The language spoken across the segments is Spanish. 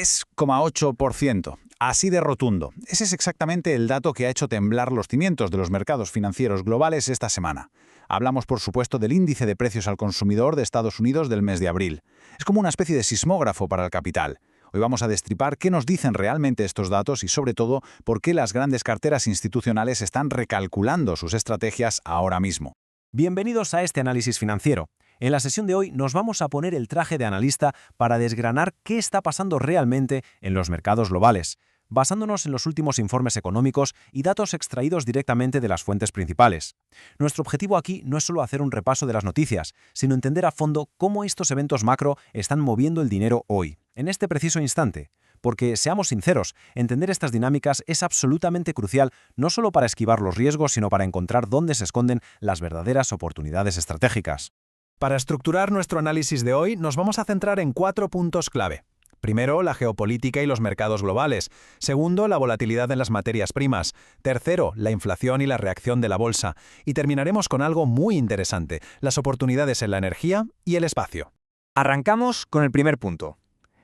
3,8%. Así de rotundo. Ese es exactamente el dato que ha hecho temblar los cimientos de los mercados financieros globales esta semana. Hablamos, por supuesto, del índice de precios al consumidor de Estados Unidos del mes de abril. Es como una especie de sismógrafo para el capital. Hoy vamos a destripar qué nos dicen realmente estos datos y, sobre todo, por qué las grandes carteras institucionales están recalculando sus estrategias ahora mismo. Bienvenidos a este análisis financiero. En la sesión de hoy nos vamos a poner el traje de analista para desgranar qué está pasando realmente en los mercados globales, basándonos en los últimos informes económicos y datos extraídos directamente de las fuentes principales. Nuestro objetivo aquí no es solo hacer un repaso de las noticias, sino entender a fondo cómo estos eventos macro están moviendo el dinero hoy, en este preciso instante. Porque, seamos sinceros, entender estas dinámicas es absolutamente crucial no solo para esquivar los riesgos, sino para encontrar dónde se esconden las verdaderas oportunidades estratégicas. Para estructurar nuestro análisis de hoy, nos vamos a centrar en 4 puntos clave. Primero, la geopolítica y los mercados globales. Segundo, la volatilidad en las materias primas. Tercero, la inflación y la reacción de la bolsa. Y terminaremos con algo muy interesante, las oportunidades en la energía y el espacio. Arrancamos con el primer punto,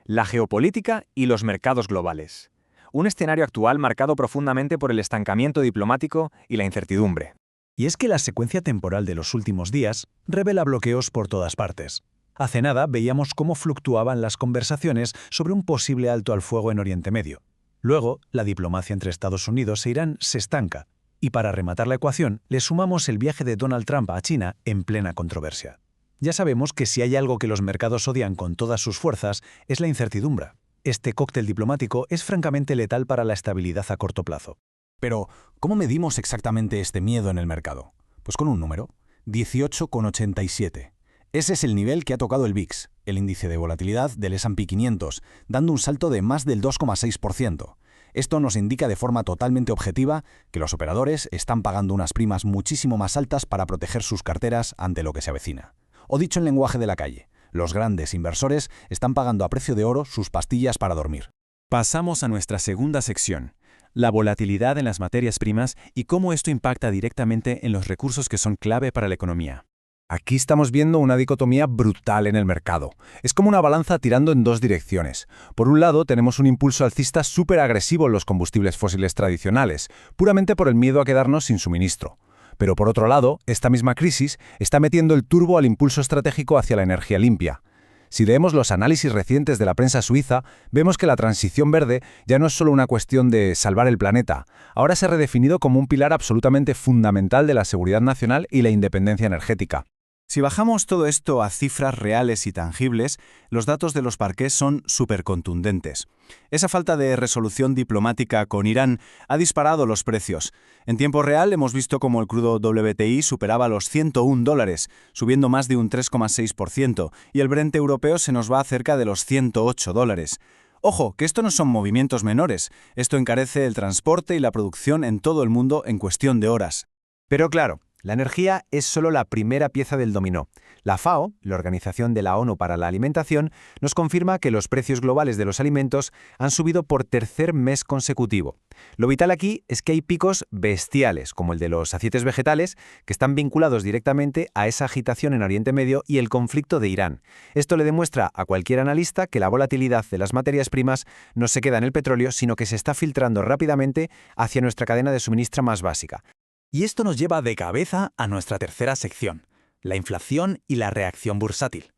la geopolítica y los mercados globales. Un escenario actual marcado profundamente por el estancamiento diplomático y la incertidumbre. Y es que la secuencia temporal de los últimos días revela bloqueos por todas partes. Hace nada veíamos cómo fluctuaban las conversaciones sobre un posible alto al fuego en Oriente Medio. Luego, la diplomacia entre Estados Unidos e Irán se estanca. Y para rematar la ecuación, le sumamos el viaje de Donald Trump a China en plena controversia. Ya sabemos que si hay algo que los mercados odian con todas sus fuerzas, es la incertidumbre. Este cóctel diplomático es francamente letal para la estabilidad a corto plazo. Pero, ¿cómo medimos exactamente este miedo en el mercado? Pues con un número, 18,87. Ese es el nivel que ha tocado el VIX, el índice de volatilidad del S&P 500, dando un salto de más del 2,6%. Esto nos indica de forma totalmente objetiva que los operadores están pagando unas primas muchísimo más altas para proteger sus carteras ante lo que se avecina. O dicho en lenguaje de la calle, los grandes inversores están pagando a precio de oro sus pastillas para dormir. Pasamos a nuestra segunda sección, la volatilidad en las materias primas y cómo esto impacta directamente en los recursos que son clave para la economía. Aquí estamos viendo una dicotomía brutal en el mercado. Es como una balanza tirando en dos direcciones. Por un lado, tenemos un impulso alcista súper agresivo en los combustibles fósiles tradicionales, puramente por el miedo a quedarnos sin suministro. Pero por otro lado, esta misma crisis está metiendo el turbo al impulso estratégico hacia la energía limpia. Si leemos los análisis recientes de la prensa suiza, vemos que la transición verde ya no es solo una cuestión de salvar el planeta, ahora se ha redefinido como un pilar absolutamente fundamental de la seguridad nacional y la independencia energética. Si bajamos todo esto a cifras reales y tangibles, los datos de los parqués son supercontundentes. Esa falta de resolución diplomática con Irán ha disparado los precios. En tiempo real hemos visto cómo el crudo WTI superaba los $101, subiendo más de un 3,6%, y el Brent europeo se nos va a cerca de los $108. Ojo, que esto no son movimientos menores. Esto encarece el transporte y la producción en todo el mundo en cuestión de horas. Pero claro, la energía es solo la primera pieza del dominó. La FAO, la Organización de la ONU para la Alimentación, nos confirma que los precios globales de los alimentos han subido por tercer mes consecutivo. Lo vital aquí es que hay picos bestiales, como el de los aceites vegetales, que están vinculados directamente a esa agitación en Oriente Medio y el conflicto de Irán. Esto le demuestra a cualquier analista que la volatilidad de las materias primas no se queda en el petróleo, sino que se está filtrando rápidamente hacia nuestra cadena de suministro más básica. Y esto nos lleva de cabeza a nuestra tercera sección, la inflación y la reacción bursátil.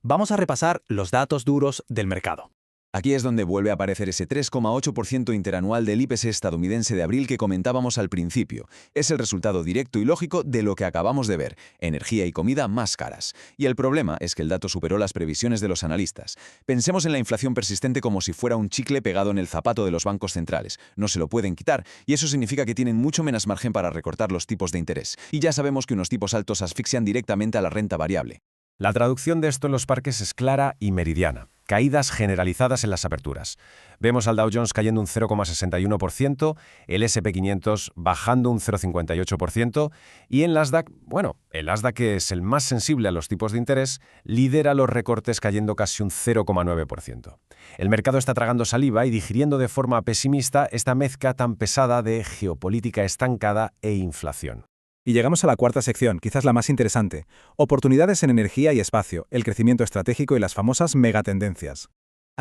Vamos a repasar los datos duros del mercado. Aquí es donde vuelve a aparecer ese 3,8% interanual del IPC estadounidense de abril que comentábamos al principio. Es el resultado directo y lógico de lo que acabamos de ver, energía y comida más caras. Y el problema es que el dato superó las previsiones de los analistas. Pensemos en la inflación persistente como si fuera un chicle pegado en el zapato de los bancos centrales. No se lo pueden quitar, y eso significa que tienen mucho menos margen para recortar los tipos de interés. Y ya sabemos que unos tipos altos asfixian directamente a la renta variable. La traducción de esto en los parques es clara y meridiana. Caídas generalizadas en las aperturas. Vemos al Dow Jones cayendo un 0,61%, el S&P 500 bajando un 0,58% y en Nasdaq, el Nasdaq, que es el más sensible a los tipos de interés, lidera los recortes cayendo casi un 0,9%. El mercado está tragando saliva y digiriendo de forma pesimista esta mezcla tan pesada de geopolítica estancada e inflación. Y llegamos a la cuarta sección, quizás la más interesante. Oportunidades en energía y espacio, el crecimiento estratégico y las famosas megatendencias.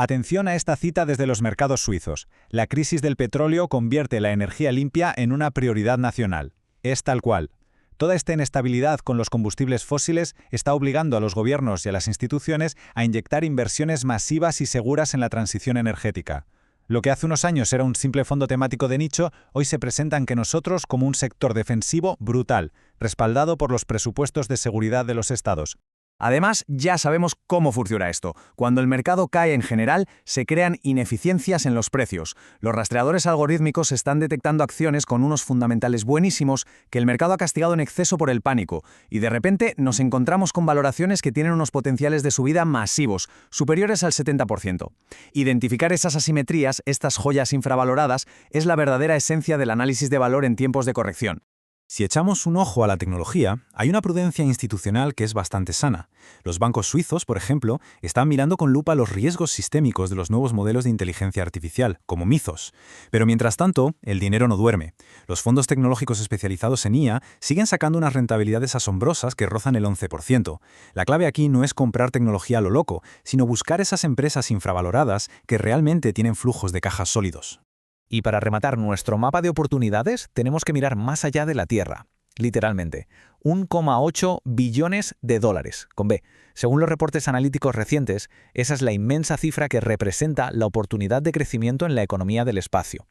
Atención a esta cita desde los mercados suizos. La crisis del petróleo convierte la energía limpia en una prioridad nacional. Es tal cual. Toda esta inestabilidad con los combustibles fósiles está obligando a los gobiernos y a las instituciones a inyectar inversiones masivas y seguras en la transición energética. Lo que hace unos años era un simple fondo temático de nicho, hoy se presenta ante nosotros como un sector defensivo brutal, respaldado por los presupuestos de seguridad de los estados. Además, ya sabemos cómo funciona esto. Cuando el mercado cae en general, se crean ineficiencias en los precios. Los rastreadores algorítmicos están detectando acciones con unos fundamentales buenísimos que el mercado ha castigado en exceso por el pánico, y de repente nos encontramos con valoraciones que tienen unos potenciales de subida masivos, superiores al 70%. Identificar esas asimetrías, estas joyas infravaloradas, es la verdadera esencia del análisis de valor en tiempos de corrección. Si echamos un ojo a la tecnología, hay una prudencia institucional que es bastante sana. Los bancos suizos, por ejemplo, están mirando con lupa los riesgos sistémicos de los nuevos modelos de inteligencia artificial, como Mythos. Pero mientras tanto, el dinero no duerme. Los fondos tecnológicos especializados en IA siguen sacando unas rentabilidades asombrosas que rozan el 11%. La clave aquí no es comprar tecnología a lo loco, sino buscar esas empresas infravaloradas que realmente tienen flujos de caja sólidos. Y para rematar nuestro mapa de oportunidades, tenemos que mirar más allá de la Tierra. Literalmente, 1,8 billones de dólares, con B. Según los reportes analíticos recientes, esa es la inmensa cifra que representa la oportunidad de crecimiento en la economía del espacio.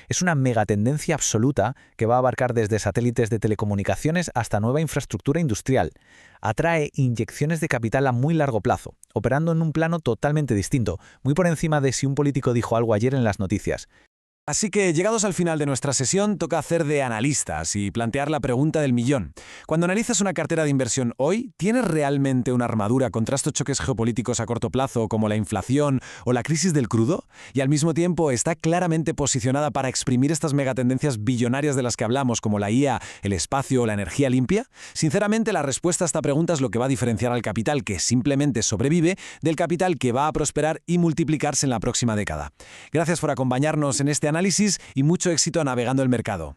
Es una megatendencia absoluta que va a abarcar desde satélites de telecomunicaciones hasta nueva infraestructura industrial. Atrae inyecciones de capital a muy largo plazo, operando en un plano totalmente distinto, muy por encima de si un político dijo algo ayer en las noticias. Así que, llegados al final de nuestra sesión, toca hacer de analistas y plantear la pregunta del millón. Cuando analizas una cartera de inversión hoy, ¿tienes realmente una armadura contra estos choques geopolíticos a corto plazo como la inflación o la crisis del crudo? Y al mismo tiempo, ¿está claramente posicionada para exprimir estas megatendencias billonarias de las que hablamos, como la IA, el espacio o la energía limpia? Sinceramente, la respuesta a esta pregunta es lo que va a diferenciar al capital que simplemente sobrevive del capital que va a prosperar y multiplicarse en la próxima década. Gracias por acompañarnos en este análisis y mucho éxito navegando el mercado.